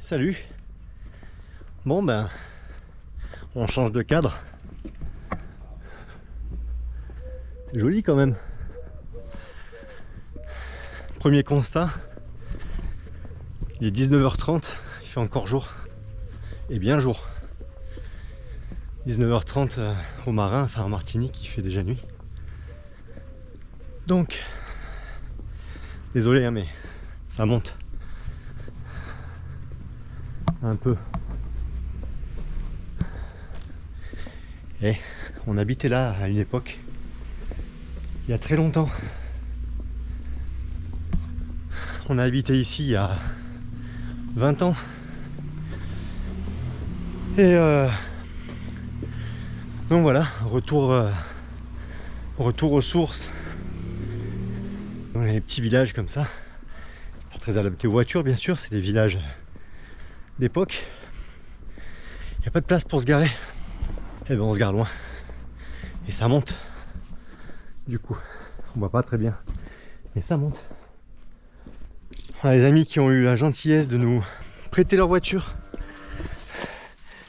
Salut. Bon ben, on change de cadre. C'est joli quand même. Premier constat, il est 19h30, il fait encore jour. Et bien jour. 19h30 au Marin, enfin en Martinique, il fait déjà nuit. Donc, désolé hein, mais ça monte. Un peu. Et on habitait là à une époque, il y a très longtemps. On a habité ici il y a 20 ans. Et donc voilà, retour aux sources. Dans les petits villages comme ça. C'est pas très adapté aux voitures bien sûr, c'est des villages d'époque. Il n'y a pas de place pour se garer. Et ben on se gare loin. Et ça monte. Du coup, on voit pas très bien. Mais ça monte. On a des amis qui ont eu la gentillesse de nous prêter leur voiture.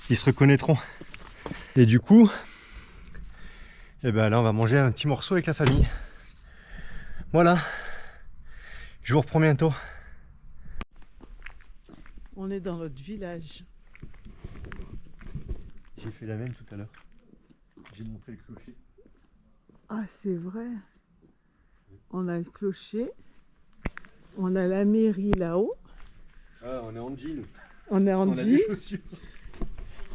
Ils se reconnaîtront. Et du coup, et ben là on va manger un petit morceau avec la famille. Voilà. Je vous reprends bientôt. On est dans notre village. J'ai fait la même tout à l'heure. J'ai montré le clocher. Ah, c'est vrai. On a le clocher. On a la mairie là-haut. Ah, on est en jean. On est en On a jean. des chaussures.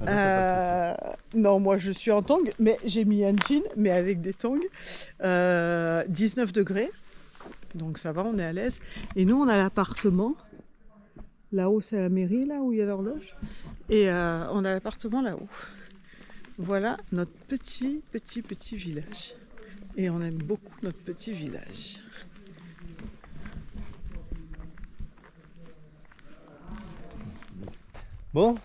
Ah non, t'as pas de Non, moi je suis en tongs, mais j'ai mis un jean, mais avec des tongs. 19 degrés. Donc ça va, on est à l'aise. Et nous, on a l'appartement. Là-haut, c'est la mairie, là où il y a l'horloge. Et on a l'appartement là-haut. Voilà notre petit village. Et on aime beaucoup notre petit village. Bon,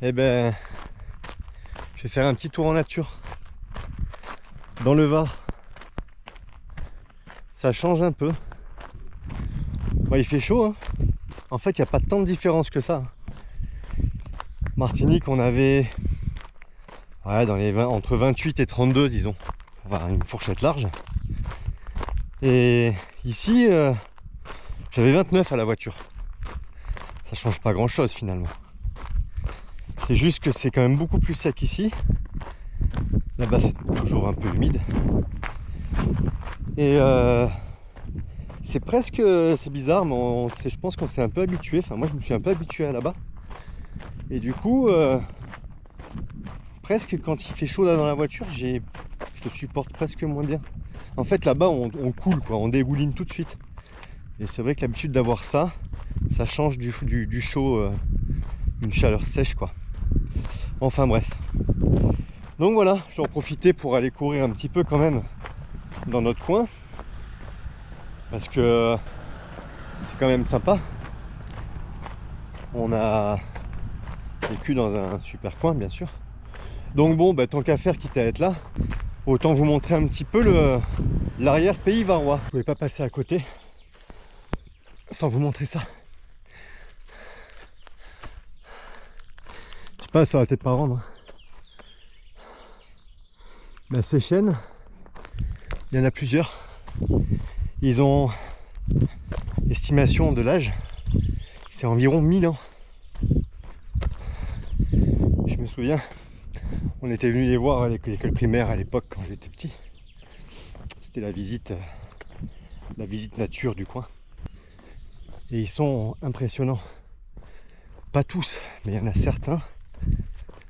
eh ben, je vais faire un petit tour en nature, dans le Var. Ça change un peu. Bon, il fait chaud, hein. En fait, il n'y a pas tant de différence que ça. Martinique, on avait dans les 20, entre 28 et 32, disons. Enfin, une fourchette large. Et ici, j'avais 29 à la voiture. Ça change pas grand chose finalement. C'est juste que c'est quand même beaucoup plus sec ici. Là-bas c'est toujours un peu humide. Et c'est presque, c'est bizarre, mais je pense qu'on s'est un peu habitué. Enfin moi je me suis un peu habitué à là-bas. Et du coup, presque quand il fait chaud là dans la voiture, je le supporte presque moins bien. En fait là-bas on coule quoi, on dégouline tout de suite. Et c'est vrai que l'habitude d'avoir ça change du chaud, une chaleur sèche quoi. Enfin bref. Donc voilà, j'en profitais pour aller courir un petit peu quand même dans notre coin. Parce que c'est quand même sympa. On a vécu dans un super coin bien sûr. Donc bon, bah, tant qu'à faire, quitte à être là, autant vous montrer un petit peu l'arrière pays varois. Je ne pouvais pas passer à côté sans vous montrer ça. Je sais pas, ça va peut-être pas rendre. Ben, ces chênes, il y en a plusieurs. Ils ont estimation de l'âge, c'est environ 1000 ans. Je me souviens, on était venu les voir avec l'école primaire à l'époque quand j'étais petit. C'était la visite nature du coin. Et ils sont impressionnants. Pas tous, mais il y en a certains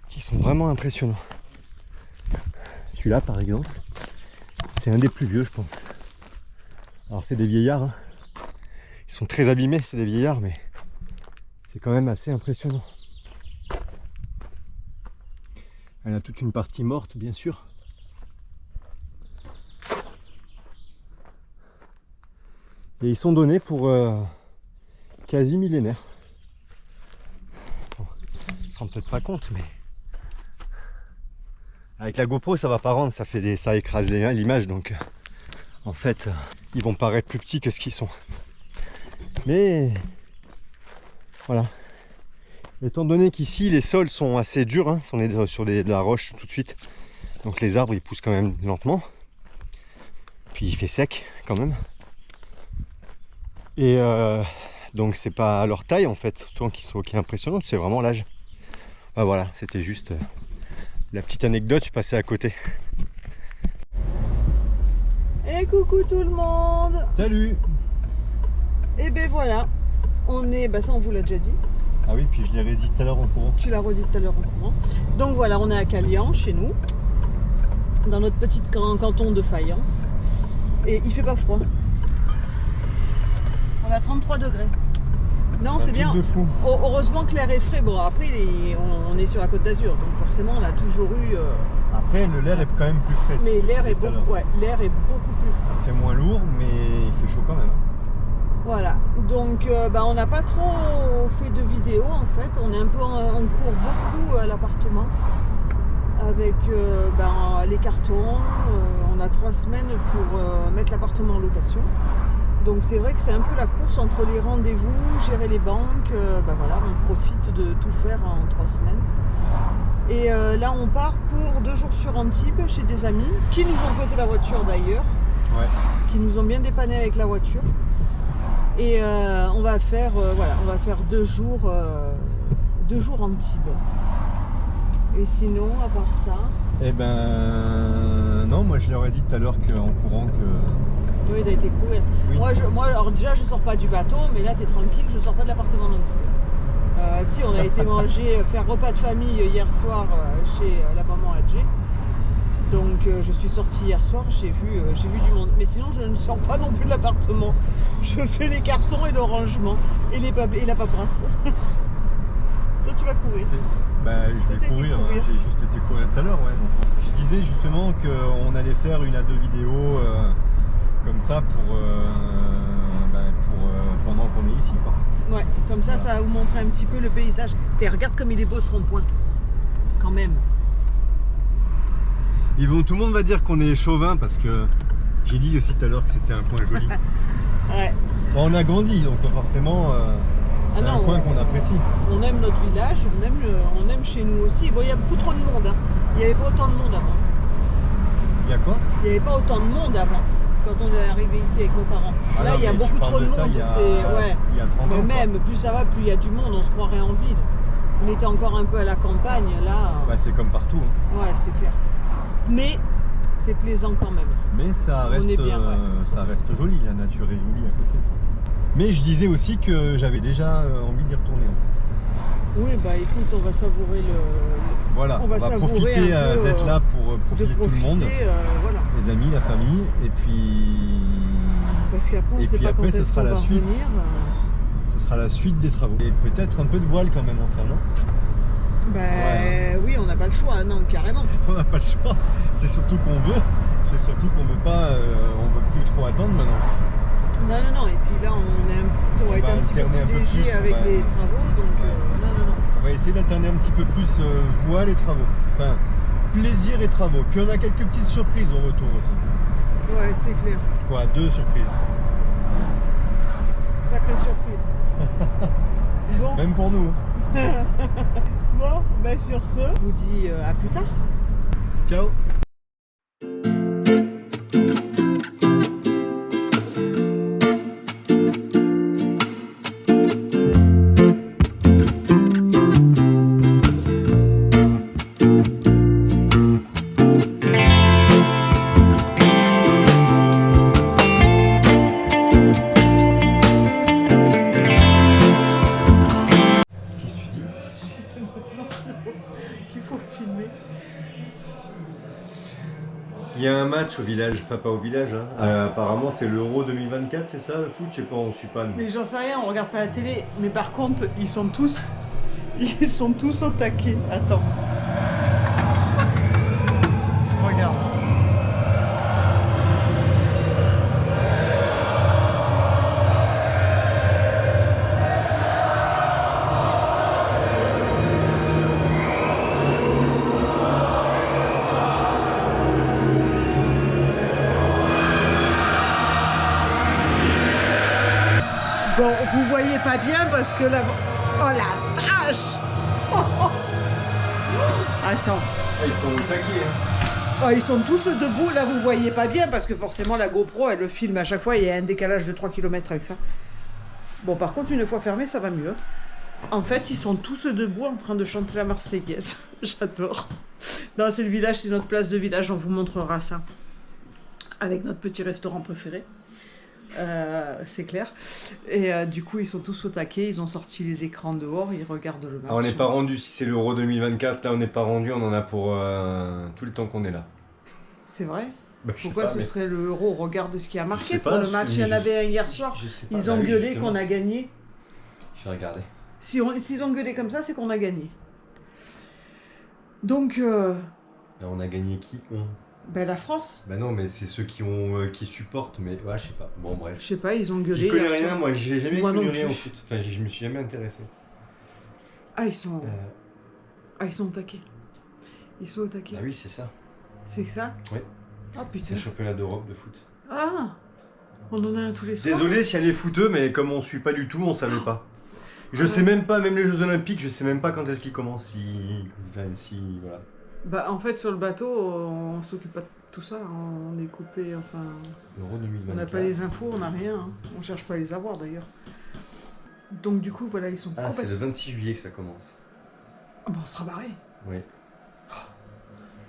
qui sont vraiment impressionnants. Celui-là par exemple, c'est un des plus vieux je pense. Alors c'est des vieillards, hein. Ils sont très abîmés, c'est des vieillards, mais c'est quand même assez impressionnant. Elle a toute une partie morte bien sûr. Et ils sont donnés pour quasi millénaires. Bon, on se rend peut-être pas compte, mais avec la GoPro ça va pas rendre, ça écrase l'image, donc en fait ils vont paraître plus petits que ce qu'ils sont. Mais Voilà. Étant donné qu'ici les sols sont assez durs, hein, on est sur de la roche tout de suite, donc les arbres ils poussent quand même lentement. Puis il fait sec quand même. Et donc c'est pas leur taille en fait, qui est impressionnante, c'est vraiment l'âge. Ah voilà, c'était juste la petite anecdote, je passais à côté. Et coucou tout le monde. Salut. Et ben voilà, on est, bah ça on vous l'a déjà dit. Ah oui, puis je l'ai redit tout à l'heure en courant. Tu l'as redit tout à l'heure en courant. Donc voilà, on est à Calian, chez nous, dans notre petit canton de Fayence. Et il fait pas froid. On a 33 degrés. Non, c'est bien. De fou. Heureusement que l'air est frais. Bon, après, on est sur la Côte d'Azur, donc forcément, on a toujours eu... Après, l'air est quand même plus frais. Mais l'air est, l'air est beaucoup plus frais. C'est moins lourd, mais il fait chaud quand même. Voilà, donc on n'a pas trop fait de vidéos en fait, on est un peu on court beaucoup à l'appartement avec les cartons, on a 3 semaines pour mettre l'appartement en location. Donc c'est vrai que c'est un peu la course entre les rendez-vous, gérer les banques, voilà, on profite de tout faire en 3 semaines. Et là on part pour 2 jours sur Antibes chez des amis qui nous ont prêté la voiture d'ailleurs, Ouais. qui nous ont bien dépanné avec la voiture. Et on va faire 2 jours Antibes. Et sinon, à part ça... Eh ben non, moi je leur ai dit tout à l'heure qu'en courant que... Oui, t'as été courir. Oui. Moi, alors déjà, je sors pas du bateau, mais là, t'es tranquille, je sors pas de l'appartement non plus. Si, on a été manger, faire repas de famille hier soir chez la maman Adjé. Donc je suis sortie hier soir, j'ai vu du monde. Mais sinon je ne sors pas non plus de l'appartement. Je fais les cartons et le rangement et la paperasse. Toi tu vas courir. Je vais courir, j'ai juste été courir tout à l'heure. Ouais. Donc, je disais justement qu'on allait faire 1 à 2 vidéos comme ça pour pendant qu'on est ici. Quoi. Ouais, comme ça, ça va vous montrer un petit peu le paysage. Regarde comme il est beau ce rond-point. Quand même. Tout le monde va dire qu'on est chauvin parce que j'ai dit aussi tout à l'heure que c'était un coin joli. Ouais. Bon, on a grandi donc forcément c'est un coin qu'on apprécie. On aime notre village, on aime chez nous aussi. Bon, il y a beaucoup trop de monde. Hein. Il n'y avait pas autant de monde avant. Il y a quoi? Il n'y avait pas autant de monde avant quand on est arrivé ici avec nos parents. Ah là, non, il y a beaucoup trop de monde. Il y a 30 ans. Mais même, plus ça va, plus il y a du monde, on se croirait en ville. On était encore un peu à la campagne, là. C'est comme partout. Hein. Ouais, c'est clair. Mais c'est plaisant quand même. Mais ça reste, ça reste joli, la nature est jolie à côté. Mais je disais aussi que j'avais déjà envie d'y retourner en fait. Oui, écoute, on va savourer Voilà, on va profiter d'être là pour profiter de tout le monde. Voilà. Les amis, la famille, et puis... Parce qu'après, on sait pas quand est-ce qu'on va revenir. Ce sera la suite des travaux. Et peut-être un peu de voile quand même enfin, non? Oui, on n'a pas le choix, non, carrément. On n'a pas le choix, c'est surtout qu'on veut. C'est surtout qu'on veut pas, on veut plus trop attendre maintenant. Non, et puis là on va être un petit peu plus léger avec les travaux, donc non. On va essayer d'alterner un petit peu plus voile et travaux. Enfin, plaisir et travaux. Puis on a quelques petites surprises au retour aussi. Ouais, c'est clair. Quoi, 2 surprises. Sacrée surprise. Bon. Même pour nous. Bon, sur ce, je vous dis à plus tard. Ciao. Il y a un match au village, enfin pas au village, hein. Apparemment c'est l'Euro 2024, c'est ça le foot? Je sais pas, on suit pas nous. Mais j'en sais rien, on regarde pas la télé. Mais par contre, ils sont tous au taquet. Attends. Regarde. Bon, vous voyez pas bien parce que là... Oh la vache. Attends. Ah, ils sont au taquet. Oh, ils sont tous debout, là vous voyez pas bien parce que forcément la GoPro elle le filme à chaque fois, il y a un décalage de 3 km avec ça. Bon par contre une fois fermé ça va mieux. En fait ils sont tous debout en train de chanter la Marseillaise. J'adore. Non c'est le village, c'est notre place de village, on vous montrera ça. Avec notre petit restaurant préféré. C'est clair. Et du coup ils sont tous au taquet, ils ont sorti les écrans dehors, ils regardent le match. Alors, on n'est pas rendu, si c'est l'Euro 2024, là on n'est pas rendu, on en a pour tout le temps qu'on est là. C'est vrai? Bah, je sais Pourquoi pas, ce mais- serait le euro au regard de ce qui a Je marqué sais pour pas, le match? Il y en avait un hier soir. Je sais pas, Ils bah ont oui, gueulé justement. qu'on a gagné. Je vais regarder. S'ils ont gueulé comme ça, c'est qu'on a gagné. Donc, Là, on a gagné qui? ben la France. Bah non, mais c'est ceux qui supportent, mais ouais, je sais pas. Bon, bref. Je sais pas, ils ont gueulé. J'y connais hier rien, soir. moi, j'ai jamais Moi connu non rien plus. au foot. Enfin, je me suis jamais intéressé. Ah, ils sont Ah au taquet. Ils sont au taquet. oui, c'est ça. C'est ça? Oui. Ah C'est putain. le championnat d'Europe de foot. Ah, on en a un tous les soirs. Désolé s'il y a les footeux, mais comme on suit pas du tout, on savait pas. Je sais même pas, même les Jeux Olympiques, je sais même pas quand est-ce qu'ils commencent. Voilà. Bah en fait sur le bateau, on s'occupe pas de tout ça. On est coupé. Enfin, L'Euro 2024. on n'a pas les infos, on n'a rien. Hein. On cherche pas à les avoir d'ailleurs. Donc du coup voilà, ils sont Ah, c'est complètement. le 26 juillet que ça commence. Ah, bah, on sera barré. Oui.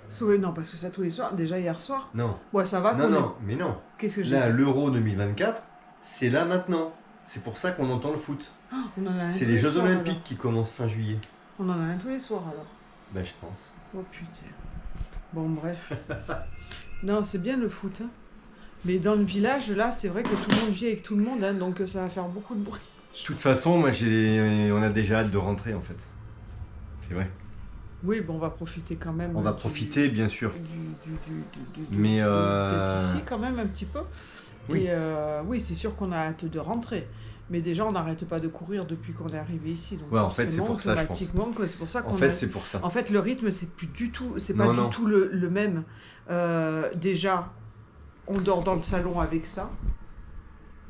Sauvé, non, parce que ça tous les soirs, déjà hier soir. Non. Ouais, ça va Non, qu'on non, mais non. Qu'est-ce que j'ai Là, dit l'Euro 2024, c'est là maintenant. C'est pour ça qu'on entend le foot. On en a un C'est tous les Jeux soirs, Olympiques alors. qui commencent fin juillet. On en a un tous les soirs alors. Bah, je pense. Oh putain. Bon, bref. Non, c'est bien le foot. Hein. Mais dans le village, là, c'est vrai que tout le monde vit avec tout le monde, hein, donc ça va faire beaucoup de bruit. De toute façon, moi, on a déjà hâte de rentrer, en fait. C'est vrai. Oui, bon, on va profiter quand même. On va profiter, bien sûr. Mais, d'être ici quand même un petit peu. Oui. Et oui, c'est sûr qu'on a hâte de rentrer. Mais déjà, on n'arrête pas de courir depuis qu'on est arrivé ici. Donc Ouais, en fait, c'est forcément, pour ça, je pense. automatiquement, c'est pour ça qu'on En fait, c'est pour ça. En fait, le rythme, c'est plus du tout, c'est Non, pas non. du tout le même. Déjà, on dort dans le salon avec ça,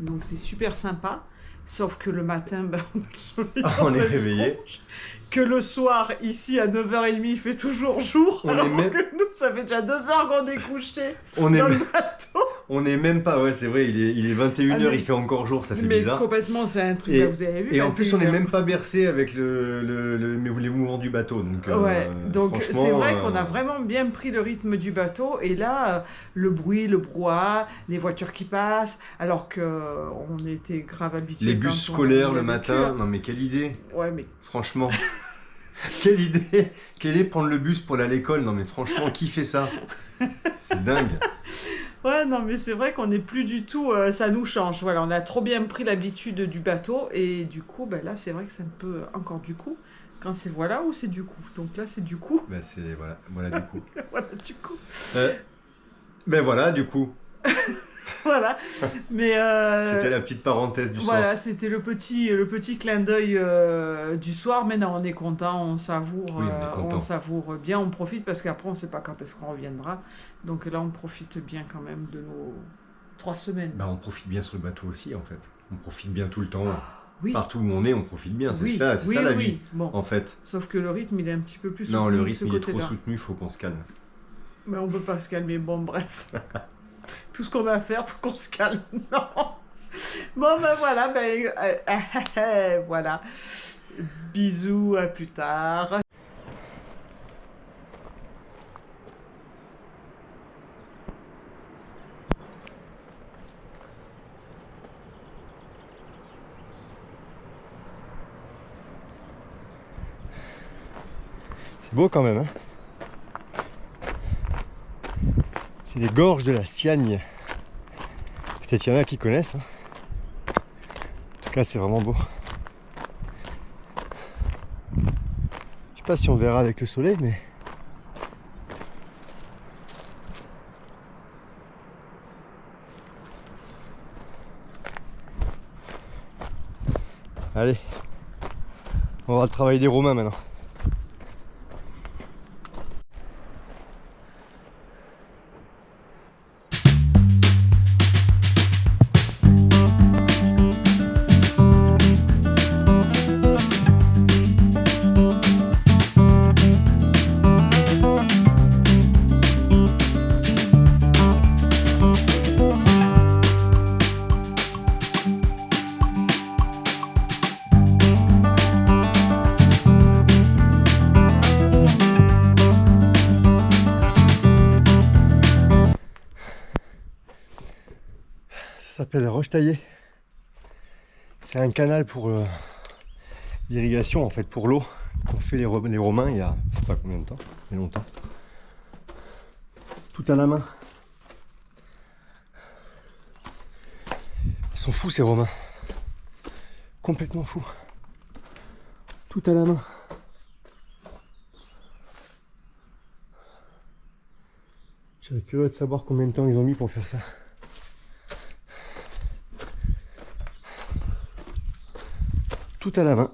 donc c'est super sympa. Sauf que le matin, ben, on a le soleil On dans est la réveillé. tronche. Que le soir, ici, à 9h30, il fait toujours jour. On alors est même- que nous, ça fait déjà 2 heures qu'on est couché On est, dans le bateau. on est même pas, ouais, c'est vrai, il est 21h, Ah, mais- il fait encore jour, ça fait Mais bizarre. complètement, c'est un truc, Et- là, vous avez vu. Et en plus, on n'est 21 même pas bercé avec les mouvements du bateau. Donc, Ouais, donc franchement, c'est vrai qu'on a vraiment bien pris le rythme du bateau et là, le bruit, le brouhaha, les voitures qui passent, alors qu'on était grave habitués. les quand bus on scolaires y le a vécu, matin, hein. non mais quelle idée, Ouais, mais franchement. Quelle idée de prendre le bus pour aller à l'école, non mais franchement, qui fait ça? C'est dingue. ouais, non, mais c'est vrai qu'on n'est plus du tout. Ça nous change. Voilà, on a trop bien pris l'habitude du bateau et du coup, ben là, c'est vrai que c'est un peu encore du coup. Quand c'est voilà ou c'est du coup. Donc là, c'est du coup. Ben c'est voilà du coup. voilà, du coup. Ben voilà du coup. Voilà. Mais C'était la petite parenthèse du soir. voilà, c'était le petit clin d'œil du soir. Mais non, on est content, on savoure, Oui, on est content. on savoure bien, on profite parce qu'après on ne sait pas quand est-ce qu'on reviendra. Donc là, on profite bien quand même de nos 3 semaines. Ben, on profite bien sur le bateau aussi en fait. On profite bien tout le temps. Oui, Partout où on est, on profite bien. C'est oui, ça, c'est oui, ça la oui. vie Bon, en fait. sauf que le rythme, il est un petit peu plus Non, soutenu le de ce rythme il est trop côté-là. soutenu, faut qu'on se calme. Mais on peut pas se calmer. Bon, bref. Tout ce qu'on a à faire, faut qu'on se calme. Non. Bon, ben voilà. Voilà. Bisous, à plus tard. C'est beau quand même, hein. C'est les gorges de la Siagne. Peut-être il y en a qui connaissent. Hein. En tout cas, c'est vraiment beau. Je sais pas si on verra avec le soleil, mais... Allez, on va voir le travail des Romains maintenant. s'appelle Rochetaillé. C'est un canal pour l'irrigation, en fait, pour l'eau qu'ont fait les Romains il y a je sais pas combien de temps, mais longtemps. Tout à la main. Ils sont fous ces Romains. Complètement fous. Tout à la main. Je serais curieux de savoir combien de temps ils ont mis pour faire ça. Tout à la main.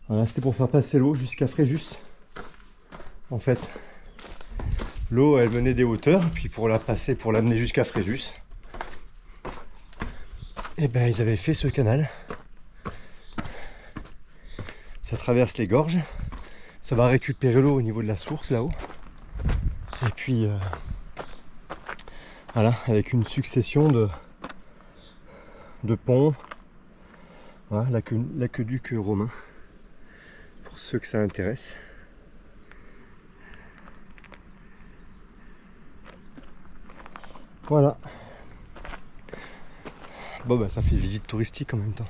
Voilà, c'était pour faire passer l'eau jusqu'à Fréjus. En fait, l'eau elle venait des hauteurs, puis pour la passer, pour l'amener jusqu'à Fréjus, et ben ils avaient fait ce canal. Ça traverse les gorges, ça va récupérer l'eau au niveau de la source là-haut. Et puis voilà, avec une succession de ponts. Voilà, l'aqueduc romain, pour ceux que ça intéresse. Voilà. Bon bah ça fait visite touristique en même temps.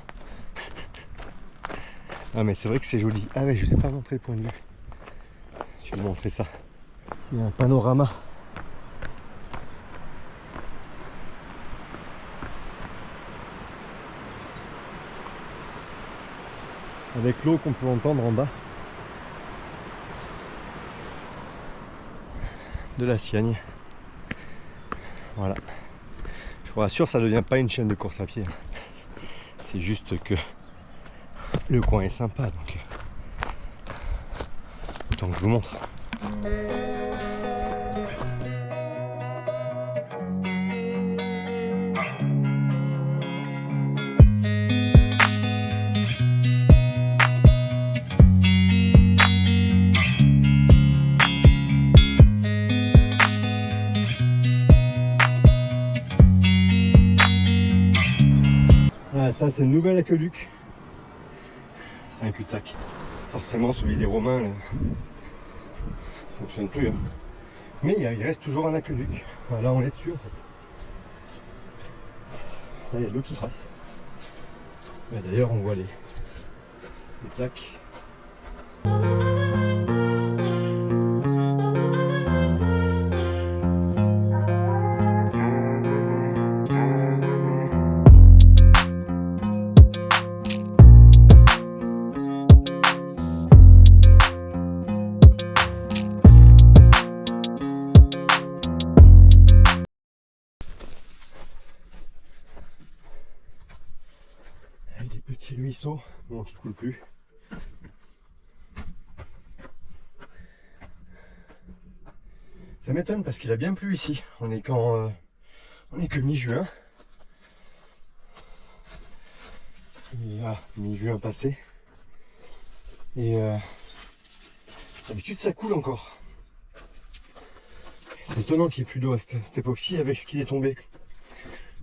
Ah mais c'est vrai que c'est joli. Ah mais je sais pas montrer le point de vue. Je vais vous montrer ça. Il y a un panorama. Avec l'eau qu'on peut entendre en bas de la Siagne. Voilà. Je vous rassure, ça ne devient pas une chaîne de course à pied. C'est juste que le coin est sympa, donc autant que je vous montre. Ça c'est le nouvel aqueduc. C'est un cul-de-sac. Forcément celui des Romains ne fonctionne plus. Hein. Mais il reste toujours un aqueduc. Là on est dessus en fait. Là il y a de l'eau qui passe. D'ailleurs on voit les plaques. Des petits ruisseaux, bon, qui ne coulent plus. Ça m'étonne parce qu'il a bien plu ici. On est que mi-juin. Mi-juin passé. Et d'habitude ça coule encore. C'est étonnant qu'il n'y ait plus d'eau à cette époque-ci avec ce qu'il est tombé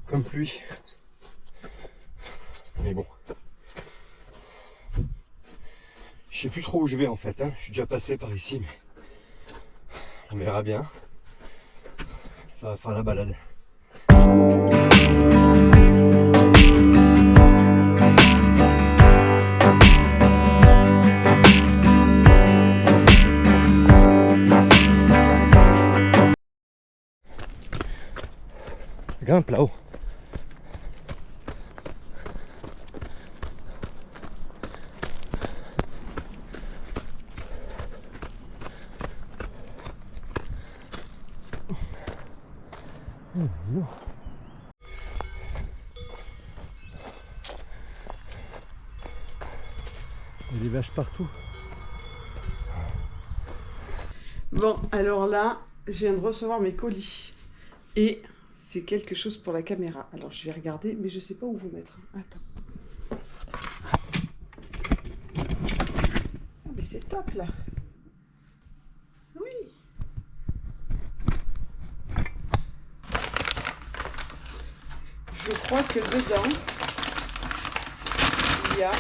comme pluie. Mais bon, je sais plus trop où je vais en fait, hein. Je suis déjà passé par ici, mais on verra bien. Ça va faire la balade. Ça grimpe là-haut. Il y a des vaches partout. Bon, alors là, je viens de recevoir mes colis. Et c'est quelque chose pour la caméra. Alors je vais regarder, mais je sais pas où vous mettre. Attends. Ah, mais c'est top là. Oui. Je crois que dedans, il y a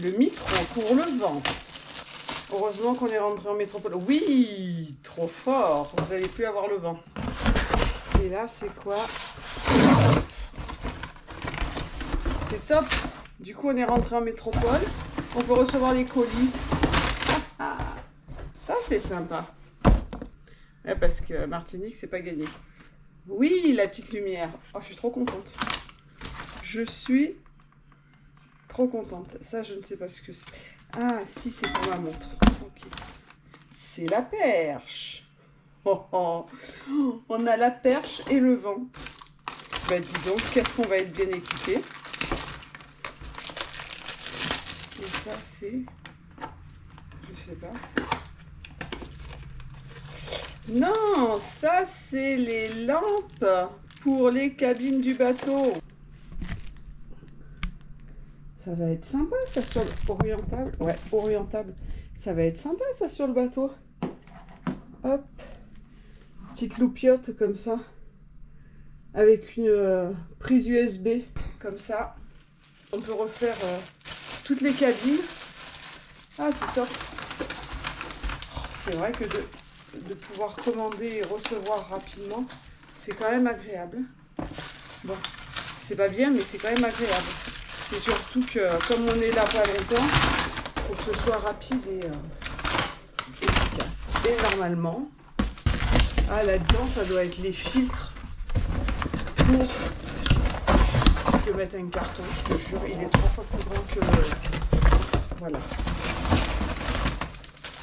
le micro pour le vent. Heureusement qu'on est rentré en métropole. Oui, trop fort. Vous n'allez plus avoir le vent. Et là, c'est quoi? C'est top. Du coup, on est rentré en métropole. On peut recevoir les colis. Ça, c'est sympa. Ouais, parce que Martinique, c'est pas gagné. Oui, la petite lumière. Oh, je suis trop contente. Je suis trop contente. Ça, je ne sais pas ce que c'est. Ah, si, c'est pour ma montre. Ok. C'est la perche. Oh, oh. On a la perche et le vent. Bah, dis donc, qu'est-ce qu'on va être bien équipé. Et ça, c'est... Je sais pas. Non, ça, c'est les lampes pour les cabines du bateau. Ça va être sympa, ça, sur orientable. Ouais, orientable. Ça va être sympa, ça, sur le bateau. Hop. Petite loupiote, comme ça. Avec une prise USB, comme ça. On peut refaire toutes les cabines. Ah, c'est top. C'est vrai que de pouvoir commander et recevoir rapidement, c'est quand même agréable. Bon, c'est pas bien, mais c'est quand même agréable. C'est surtout que, comme on est là pas longtemps, il faut que ce soit rapide et efficace. Et normalement, là-dedans, ça doit être les filtres pour que mettre un carton. Je te jure, il est 3 fois plus grand que le... Voilà.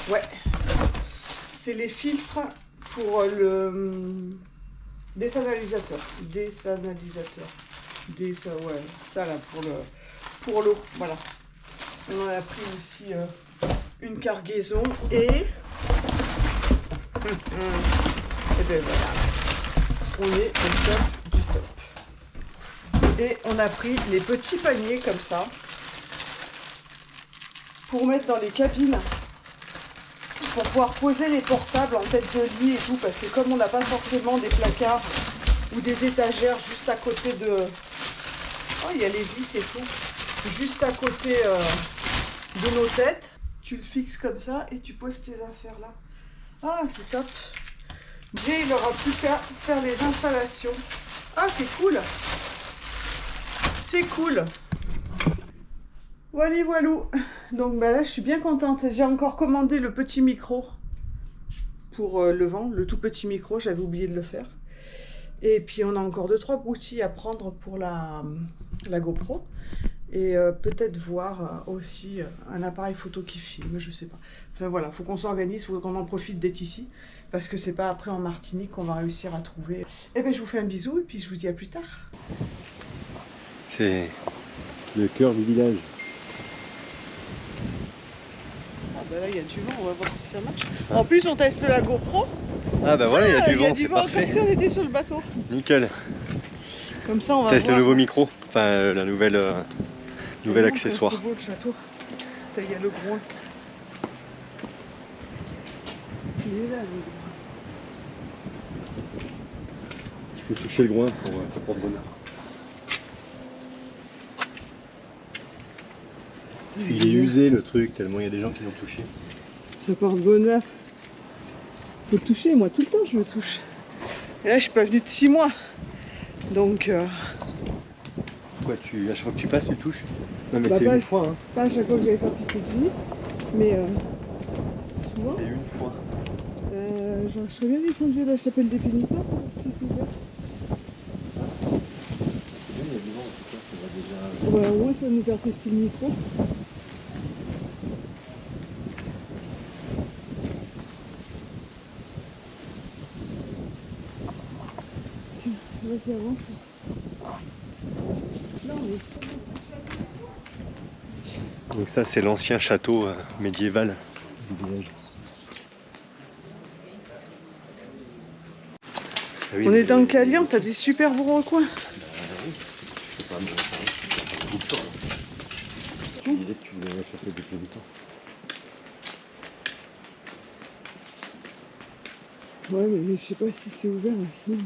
Ouais. C'est les filtres pour le désanalisateur. Ouais, ça là, pour l'eau. Voilà. On a pris aussi une cargaison et... et ben voilà. On est au top du top. Et on a pris les petits paniers comme ça pour mettre dans les cabines. Pour pouvoir poser les portables en tête de lit et tout, parce que comme on n'a pas forcément des placards ou des étagères juste à côté de... Oh, il y a les vis et tout. Juste à côté de nos têtes. Tu le fixes comme ça et tu poses tes affaires là. Ah, c'est top. Jay, il n'aura plus qu'à faire les installations. Ah, c'est cool. C'est cool. Voilà, voilou. Donc bah là, je suis bien contente. J'ai encore commandé le petit micro pour le vent, le tout petit micro. J'avais oublié de le faire. Et puis on a encore 2-3 broutilles à prendre pour la GoPro. Et peut-être voir aussi un appareil photo qui filme, je sais pas. Enfin voilà, faut qu'on s'organise, faut qu'on en profite d'être ici. Parce que c'est pas après en Martinique qu'on va réussir à trouver. Eh ben je vous fais un bisou et puis je vous dis à plus tard. C'est le cœur du village. Ah bah là il y a du vent, on va voir si ça marche. En plus on teste la GoPro. Ah bah voilà, il y a du vent, c'est parfait. Comme si on était sur le bateau. Nickel. Comme ça on va Teste voir. le nouveau micro, enfin la nouvelle accessoire. C'est beau le château. Il y a le groin. Il est là le groin. Il faut toucher le groin pour ça porte bonheur. Il est usé le truc, tellement il y a des gens qui l'ont touché. Ça porte bonheur. Faut le toucher, moi tout le temps je le touche. Et là je suis pas venue de 6 mois. Donc Quoi, à chaque fois que tu passes, tu touches? Non mais bah c'est pas, une fois, hein. pas à chaque fois que j'allais faire pisser Ginny, mais souvent. C'est une fois. Genre, je serais bien descendue à la chapelle des pénitents, si c'était ouvert. C'est bien, il y a du vent en tout cas, ça va déjà... Ouais, au moins ça va nous faire tester le micro. Tiens, vas-y avance. Là on est... Donc ça c'est l'ancien château médiéval du village. Ah oui, On est dans le les- Calian, t'as des super beaux recoins. Oui, je sais pas, mais ça beaucoup de temps. Tu disais que tu voulais la chasser depuis longtemps. Ouais, mais je sais pas si c'est ouvert la semaine.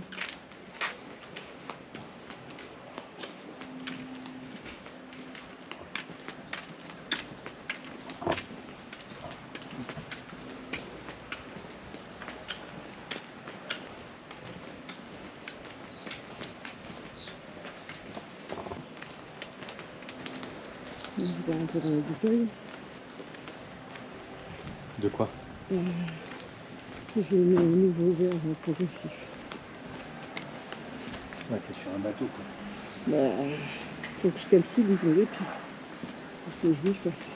Je vais pas rentrer dans les détails. De quoi? J'ai mis un nouveau verre progressif. Ouais, t'es sur un bateau quoi. Bah, faut que je calcule où je mets les pieds. Faut que je m'y fasse.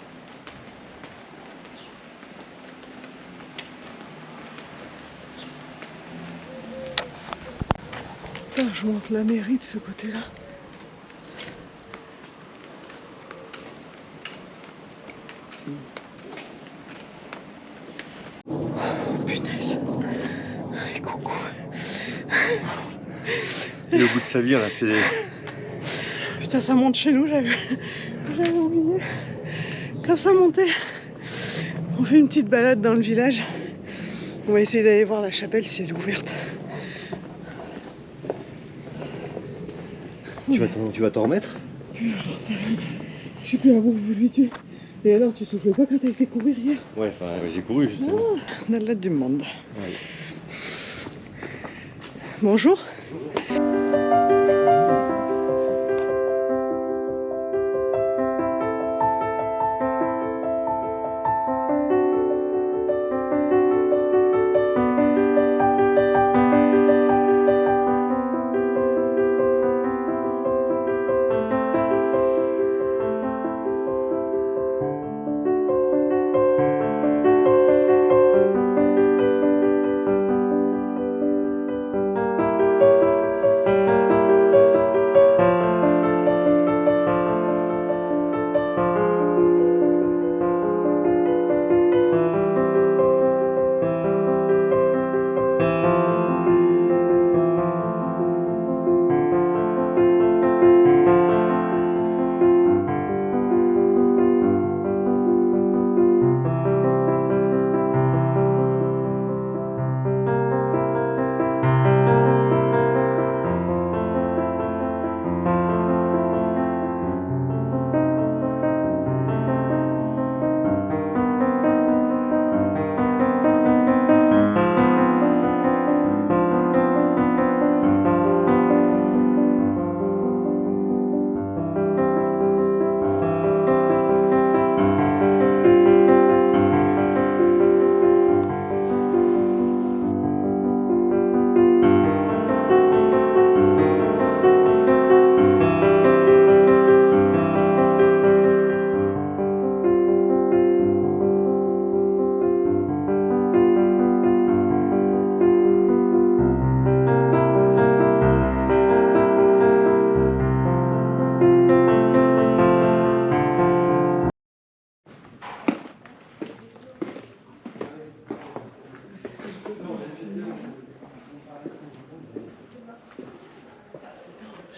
Putain, je monte la mairie de ce côté-là. Punaise. Allez, coucou. Et au bout de sa vie, on a fait. Putain, ça monte chez nous, j'avais oublié. Comme ça montait. On fait une petite balade dans le village. On va essayer d'aller voir la chapelle si elle est ouverte. Tu vas t'en remettre? J'en sais rien. Je suis plus à bout de lui tuer. Et alors, tu souffles pas quand t'as été courir hier? Ouais, enfin, j'ai couru justement. Ah, on a de l'aide du monde. Ouais. Bonjour.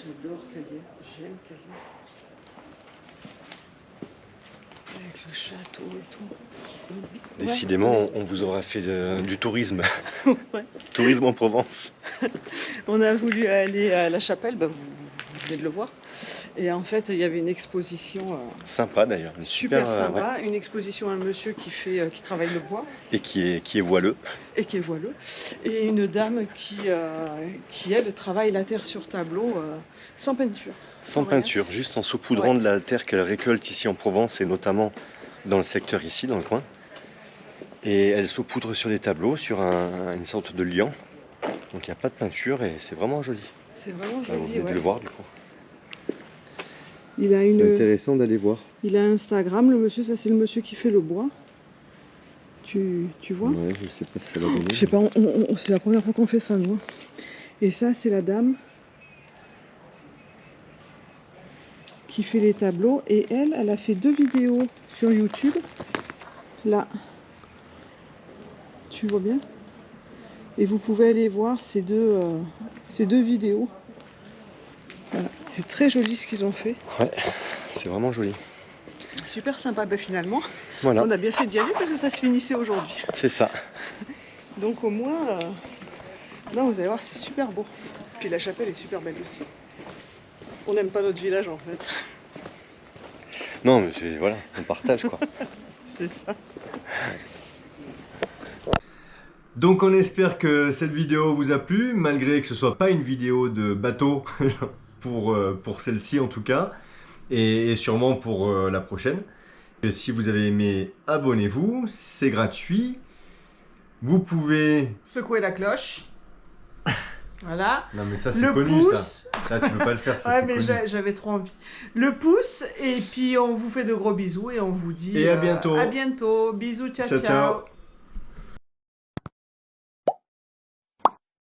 J'adore Cayenne, j'aime Cayenne. Avec le château et tout. Décidément, Ouais, on vous aura fait du tourisme. Ouais. Tourisme en Provence. On a voulu aller à la chapelle, bah, vous venez de le voir. Et en fait, il y avait une exposition Sympa d'ailleurs. Une super ouais. sympa, une exposition à un monsieur qui travaille le bois Et qui est voileux. et qui est voileux, et une dame qui elle, travaille la terre sur tableau sans peinture. Sans rien. peinture, juste en saupoudrant Ouais. de la terre qu'elle récolte ici en Provence et notamment dans le secteur ici, dans le coin. Et elle saupoudre sur des tableaux, sur une sorte de liant. Donc il n'y a pas de peinture et c'est vraiment joli. C'est vraiment Vous joli. venez de Ouais. le voir du coup. Il a C'est intéressant d'aller voir. Il a Instagram, le monsieur, ça c'est le monsieur qui fait le bois. Tu vois? Ouais, je sais pas si ça va donner. Je sais pas, c'est la première fois qu'on fait ça, nous. Et ça, c'est la dame qui fait les tableaux. Et elle a fait 2 vidéos sur YouTube. Là. Tu vois bien? Et vous pouvez aller voir ces deux vidéos. Voilà. C'est très joli ce qu'ils ont fait. Ouais, c'est vraiment joli. Super sympa, ben, finalement. Voilà, On a bien fait d'y aller parce que ça se finissait aujourd'hui. c'est ça. Donc au moins, là vous allez voir, c'est super beau. Puis la chapelle est super belle aussi. On n'aime pas notre village en fait. Non, mais voilà, on partage quoi. C'est ça. Donc on espère que cette vidéo vous a plu, malgré que ce soit pas une vidéo de bateau pour celle-ci en tout cas. et sûrement pour la prochaine. Et si vous avez aimé, abonnez-vous, c'est gratuit. Vous pouvez... secouer la cloche. Voilà. Non mais ça c'est Le connu pouce. ça. Ça tu peux pas le faire, ça Ouais, c'est mais connu. j'avais trop envie. Le pouce, et puis on vous fait de gros bisous et on vous dit Et à bientôt. à bientôt. Bisous, ciao, Ciao, ciao. ciao.